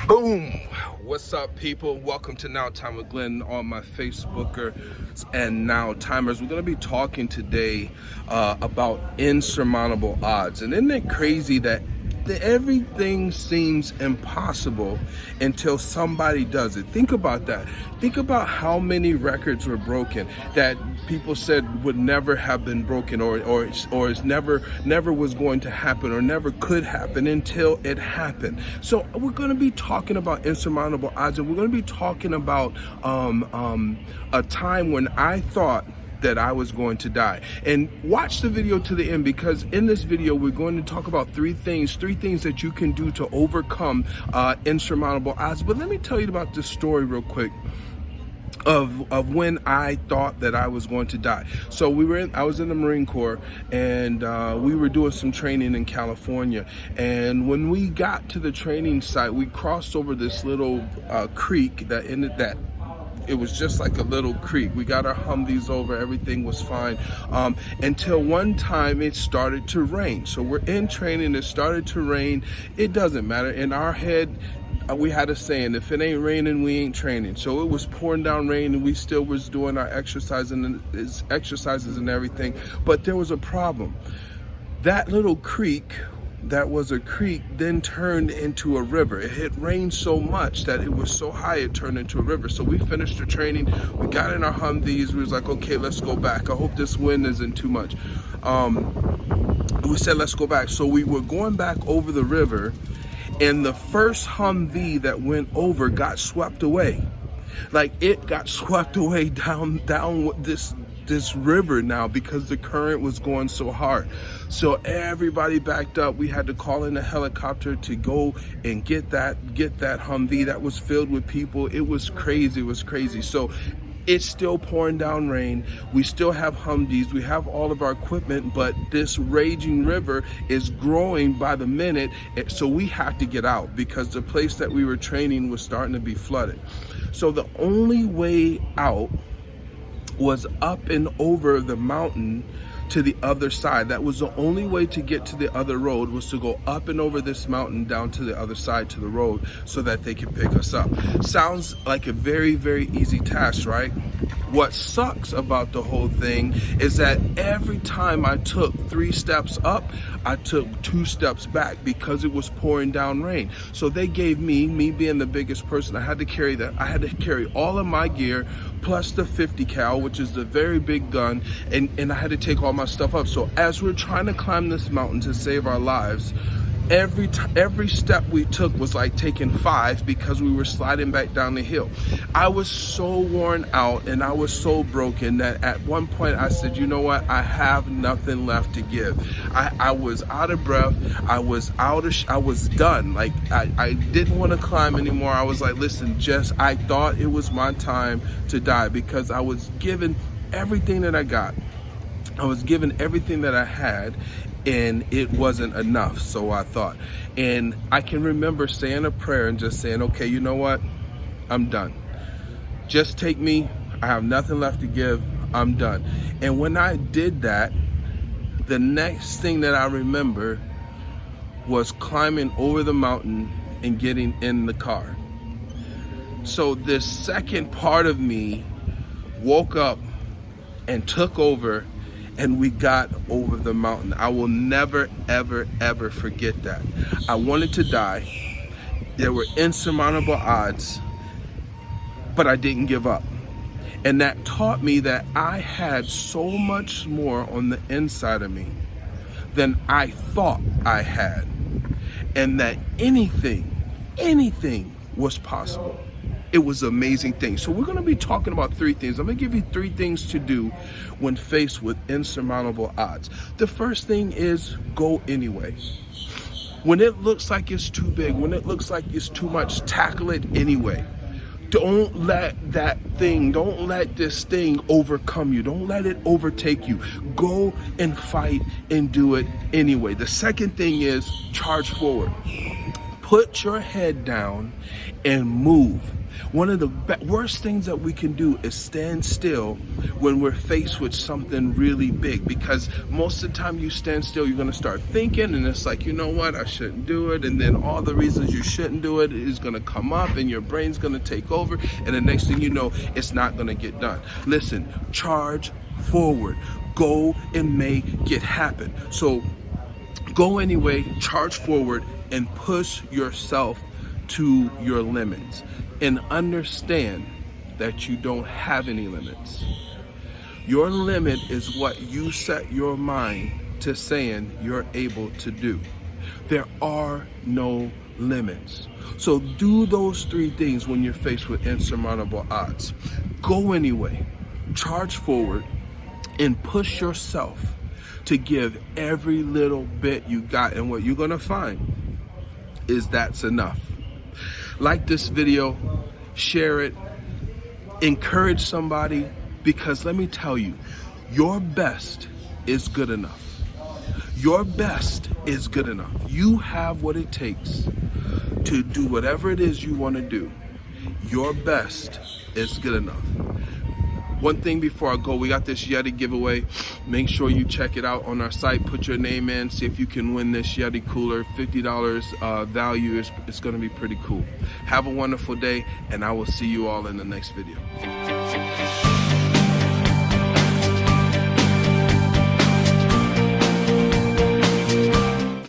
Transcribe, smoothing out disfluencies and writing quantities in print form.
Boom! What's up, people? Welcome to Nowtimewithglen on my Facebookers and Nowtimers. We're going to be talking today about insurmountable odds. And isn't it crazy that everything seems impossible until somebody does it? Think about that. Think about how many records were broken that people said would never have been broken, or is never was going to happen, or never could happen until it happened. So we're going to be talking about insurmountable odds, and we're going to be talking about a time when I thought that I was going to die. And watch the video to the end, because in this video we're going to talk about three things that you can do to overcome insurmountable odds. But let me tell you about this story real quick of when I thought that I was going to die. So I was in the Marine Corps, and we were doing some training in California. And when we got to the training site, we crossed over this little creek it was just like a little creek. We got our Humvees over, everything was fine, until one time it started to rain. So we're in training, it started to rain. It doesn't matter. In our head, we had a saying, if it ain't raining, we ain't training. So it was pouring down rain, and we still was doing our exercises and everything. But there was a problem. That little creek, that was a creek, then turned into a river. It had rained so much that it was so high it turned into a river. So we finished the training, we got in our Humvees, we was like, okay, let's go back. I hope this wind isn't too much. We said, let's go back. So we were going back over the river, and the first Humvee that went over got swept away. Like, it got swept away down this river now, because the current was going so hard. So everybody backed up. We had to call in a helicopter to go and get that Humvee that was filled with people. It was crazy. So it's still pouring down rain. We still have Humvees. We have all of our equipment, but this raging river is growing by the minute. So we have to get out, because the place that we were training was starting to be flooded. So the only way out was up and over the mountain to the other side. That was the only way to get to the other road, was to go up and over this mountain down to the other side to the road, so that they could pick us up. Sounds like a very, very easy task, right? What sucks about the whole thing is that every time I took 3 steps up, I took 2 steps back, because it was pouring down rain. So they gave me being the biggest person, I had to carry all of my gear, plus the 50 cal, which is the very big gun, and I had to take all my stuff up. So as we're trying to climb this mountain to save our lives, every step we took was like taking 5, because we were sliding back down the hill. I was so worn out and I was so broken that at one point I said, you know what, I have nothing left to give. I was out of breath. I was done. Like, I didn't want to climb anymore. I was like, listen, I thought it was my time to die, because I was given everything that I got. I was given everything that I had, and it wasn't enough, so I thought. And I can remember saying a prayer and just saying, okay, you know what? I'm done. Just take me. I have nothing left to give. I'm done. And when I did that, the next thing that I remember was climbing over the mountain and getting in the car. So this second part of me woke up and took over, and we got over the mountain. I will never, ever, ever forget that. I wanted to die. There were insurmountable odds, but I didn't give up. And that taught me that I had so much more on the inside of me than I thought I had, and that anything was possible. It was an amazing thing. So we're going to be talking about 3 things. I'm going to give you 3 things to do when faced with insurmountable odds. The first thing is go anyway. When it looks like it's too big, when it looks like it's too much, tackle it anyway. Don't let this thing overcome you. Don't let it overtake you. Go and fight and do it anyway. The second thing is charge forward. Put your head down and move. One of the worst things that we can do is stand still when we're faced with something really big, because most of the time you stand still, you're going to start thinking, and it's like, you know what, I shouldn't do it. And then all the reasons you shouldn't do it is going to come up, and your brain's going to take over. And the next thing you know, it's not going to get done. Listen, charge forward. Go and make it happen. So go anyway, charge forward, and push yourself to your limits. And understand that you don't have any limits. Your limit is what you set your mind to saying you're able to do. There are no limits. So do those three things when you're faced with insurmountable odds. Go anyway, charge forward, and push yourself to give every little bit you got. And what you're gonna find is that's enough. Like this video, share it, encourage somebody, because let me tell you, your best is good enough. Your best is good enough. You have what it takes to do whatever it is you want to do. Your best is good enough. One thing before I go, we got this Yeti giveaway. Make sure you check it out on our site. Put your name in, see if you can win this Yeti cooler. $50 value. It's going to be pretty cool. Have a wonderful day, and I will see you all in the next video.